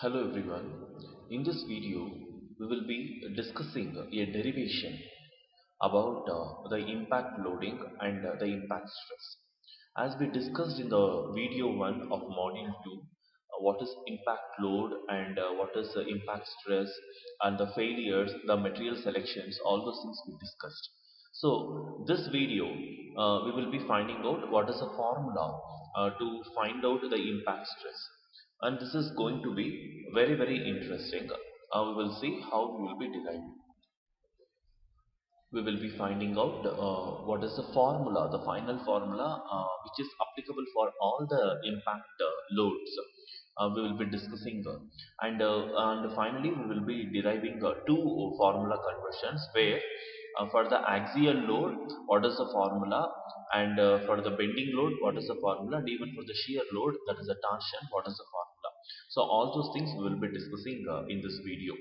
Hello everyone. In this video, we will be discussing a derivation about the impact loading and the impact stress. As we discussed in the video 1 of module 2, what is impact load and what is impact stress and the failures, the material selections, all those things we discussed. So this video, we will be finding out what is the formula to find out the impact stress, and this is going to be very interesting. We will see how we will be deriving. We will be finding out what is the formula, the final formula which is applicable for all the impact loads. We will be discussing and finally we will be deriving two formula conversions where for the axial load what is the formula, and for the bending load what is the formula, and even for the shear load, that is the torsion, what is the formula. So all those things we will be discussing in this video.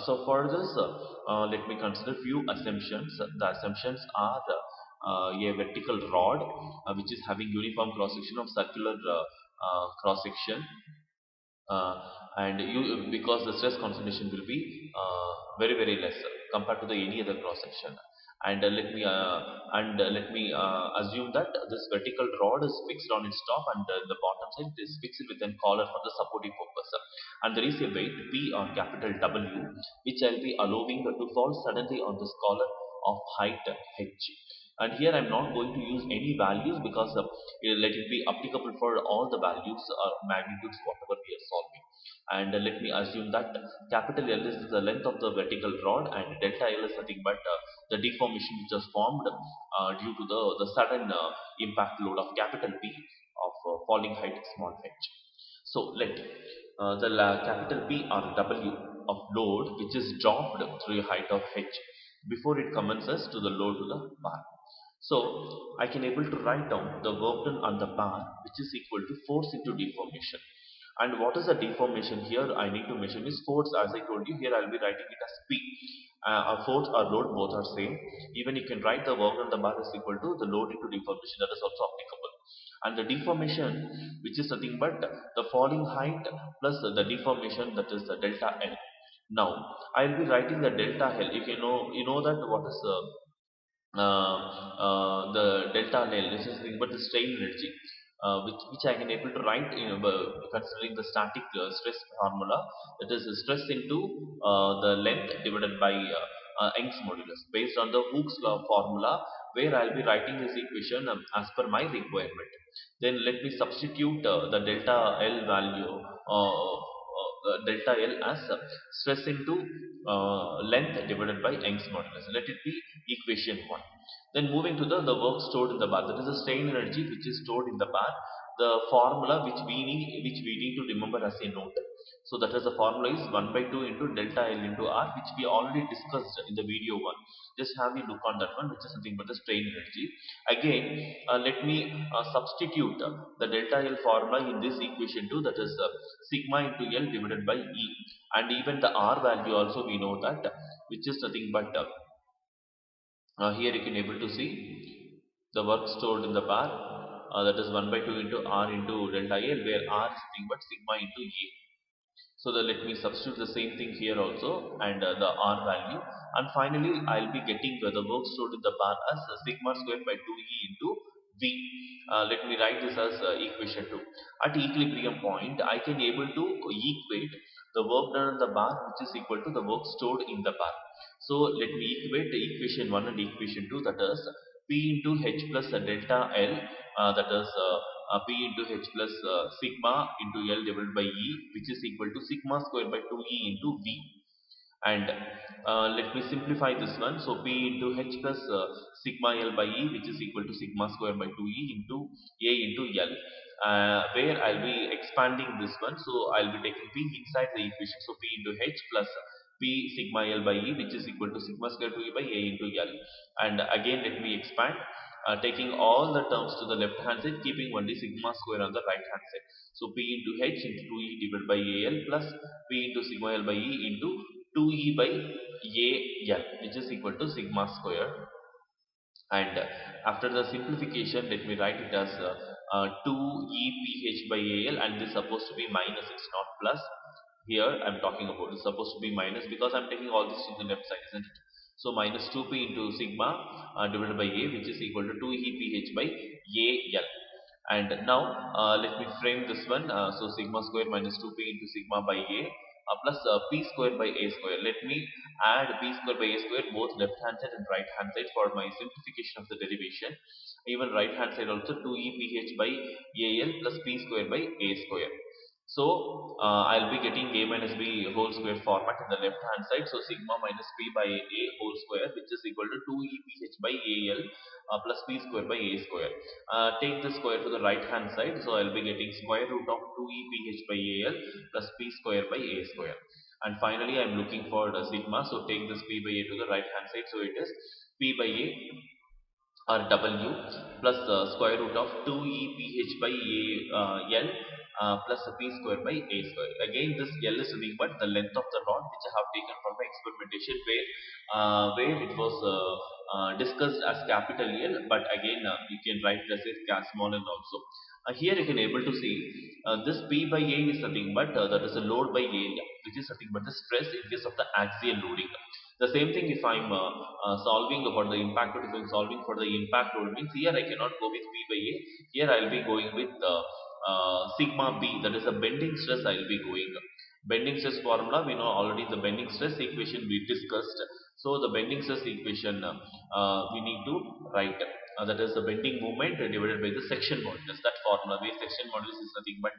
So for this, let me consider few assumptions. The assumptions are a vertical rod which is having uniform cross section of circular cross section, uh, and you because the stress concentration will be very less compared to the any other cross section. And let me assume that this vertical rod is fixed on its top, and the bottom side is fixed with a collar for the supporting purpose, and there is a weight P or capital W which I'll be allowing to fall suddenly on this collar of height H. And here I'm not going to use any values because let it be applicable for all the values or magnitudes whatever we are solving. And let me assume that capital L is the length of the vertical rod, and delta L is nothing but the deformation which was formed due to the sudden impact load of capital P of falling height small h. So let capital P or W of load which is dropped through a height of h before it commences to the load to the bar. So I can able to write down the work done on the bar which is equal to force into deformation. And what is the deformation here? I need to measure is force. As I told you, here I'll be writing it as P. A force or load both are same. Even you can write the work on the bar is equal to the load into deformation, that is also applicable. And the deformation, which is nothing but the falling height plus the deformation, that is the delta L. Now I'll be writing the delta L. You know that what is the delta L. This is nothing but the strain energy, which I can able to write considering the static stress formula, that is stress into the length divided by Young's modulus based on the Hooke's law formula, where I'll be writing this equation as per my requirement. Then let me substitute the delta L value, delta L as stress into length divided by Young's modulus. Let it be equation 1. Then moving to the work stored in the bar, that is the strain energy which is stored in the bar. The formula which we need to remember as a note. So that is the formula is 1 by 2 into delta L into R, which we already discussed in the video 1. Just have a look on that one, which is nothing but the strain energy. Again, let me substitute the delta L formula in this equation 2, that is sigma into L divided by E. And even the R value also we know that, which is nothing but here you can able to see the work stored in the bar, that is 1 by 2 into R into delta L, where R is nothing but sigma into E. So let me substitute the same thing here also, and the R value, and finally I'll be getting the work stored in the bar as sigma squared by 2E into V. Let me write this as equation 2. At equilibrium point I can able to equate the work done in the bar which is equal to the work stored in the bar. So let me equate the equation 1 and equation 2, that is P into H plus delta L, that is P into H plus sigma into L divided by E, which is equal to sigma squared by 2E into V. And let me simplify this one. So P into H plus sigma L by E, which is equal to sigma squared by 2E into A into L, where I'll be expanding this one. So I'll be taking P inside the equation. So P into H plus P sigma L by E, which is equal to sigma squared 2E by A into L. And again let me expand, taking all the terms to the left hand side, keeping only sigma square on the right hand side. So P into H into 2E divided by AL plus P into sigma L by E into 2E by AL, which is equal to sigma square. And after the simplification, let me write it as 2 EPH by AL, and this is supposed to be minus, it's not plus, Here I'm talking about is supposed to be minus because I'm taking all this to the left side, isn't it? So minus 2p into sigma divided by a, which is equal to 2 EPH by AL. And now let me frame this one. So sigma square minus 2p into sigma by a plus p square by a square. Let me add p square by a square both left hand side and right hand side for my simplification of the derivation. Even right hand side also 2 EPH by AL plus p square by a square. So I'll be getting a minus b whole square format in the left hand side. So sigma minus p by a whole square, which is equal to 2 EPH by AL plus p square by a square. Take the square to the right hand side. So I'll be getting square root of 2 EPH by AL plus p square by a square. And finally, I'm looking for the sigma. So take this p by a to the right hand side. So it is p by a or W plus the square root of 2 EPH by L plus p square by a square. Again, this L is nothing but the length of the rod which I have taken for my experimentation, where it was discussed as capital L, but again you can write as small L also. Here you can able to see this P by A is nothing but that is a load by area, which is nothing but the stress in case of the axial loading. The same thing if I'm solving for the impact load, if I'm solving for the impact load means here I cannot go with P by A. Here I'll be going with sigma B, that is the bending stress I'll be going. Bending stress formula we know already, the bending stress equation we discussed. So the bending stress equation we need to write. That is the bending moment divided by the section modulus. That formula where section modulus is nothing but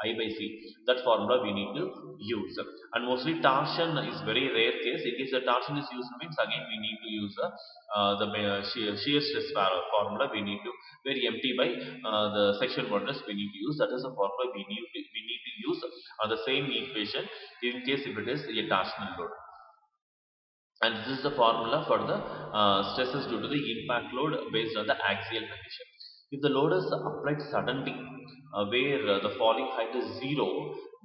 I by C. That formula we need to use. And mostly torsion is very rare case. In case the torsion is used means again we need to use the shear stress formula. We need to very empty by the section modulus we need to use. That is the formula we need to use on the same equation in case if it is a torsional load. And this is the formula for the stresses due to the impact load based on the axial condition. If the load is applied suddenly, where the falling height is 0,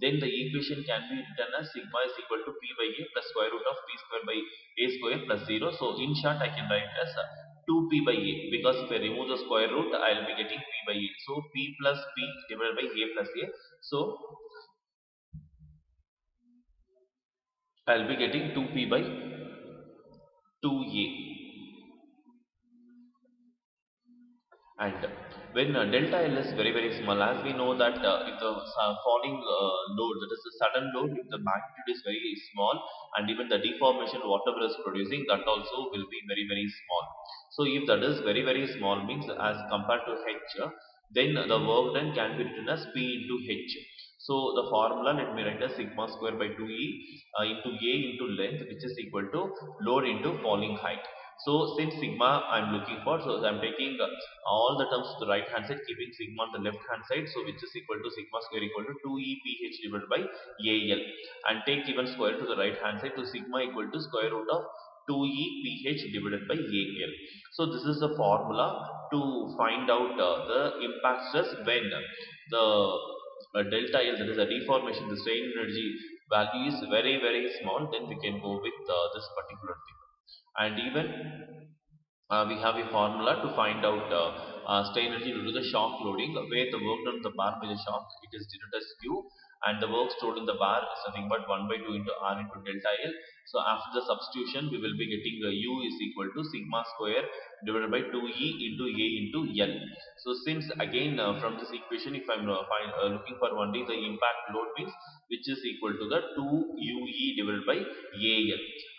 then the equation can be written as sigma is equal to p by a plus square root of p square by a square plus 0. So in short, I can write as 2p by a, because if I remove the square root, I will be getting p by a. So p plus p divided by a plus a. So I will be getting 2p by 2a. And when delta L is very very small, as we know that if the falling load, that is the sudden load, if the magnitude is very small, and even the deformation whatever is producing, that also will be very very small. So if that is very very small means as compared to H, then the work done can be written as P into H. So the formula, let me write as sigma square by 2e into a into length, which is equal to load into falling height. So since sigma I'm looking for, so I'm taking all the terms to the right hand side, keeping sigma on the left hand side, so which is equal to sigma square equal to 2 EPH divided by AL, and take even square to the right hand side, to sigma equal to square root of 2 EPH divided by AL. So this is the formula to find out the impact stress when the delta L, that is the deformation, the strain energy value is very very small, then we can go with this particular thing. And even we have a formula to find out strain energy due to the shock loading, where the work done on the bar by the shock, it is denoted as Q, and the work stored in the bar is nothing but 1 by 2 into R into delta L. So after the substitution, we will be getting U is equal to sigma square divided by 2E into A into L. So since again from this equation, if I'm looking for only the impact load means, which is equal to the 2UE divided by AL,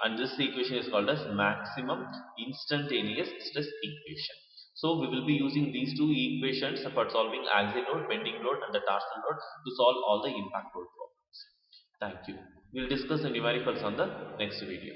and this equation is called as maximum instantaneous stress equation. So we will be using these two equations for solving axial load, bending load and the torsional load to solve all the impact load problems. Thank you. We will discuss the numericals on the next video.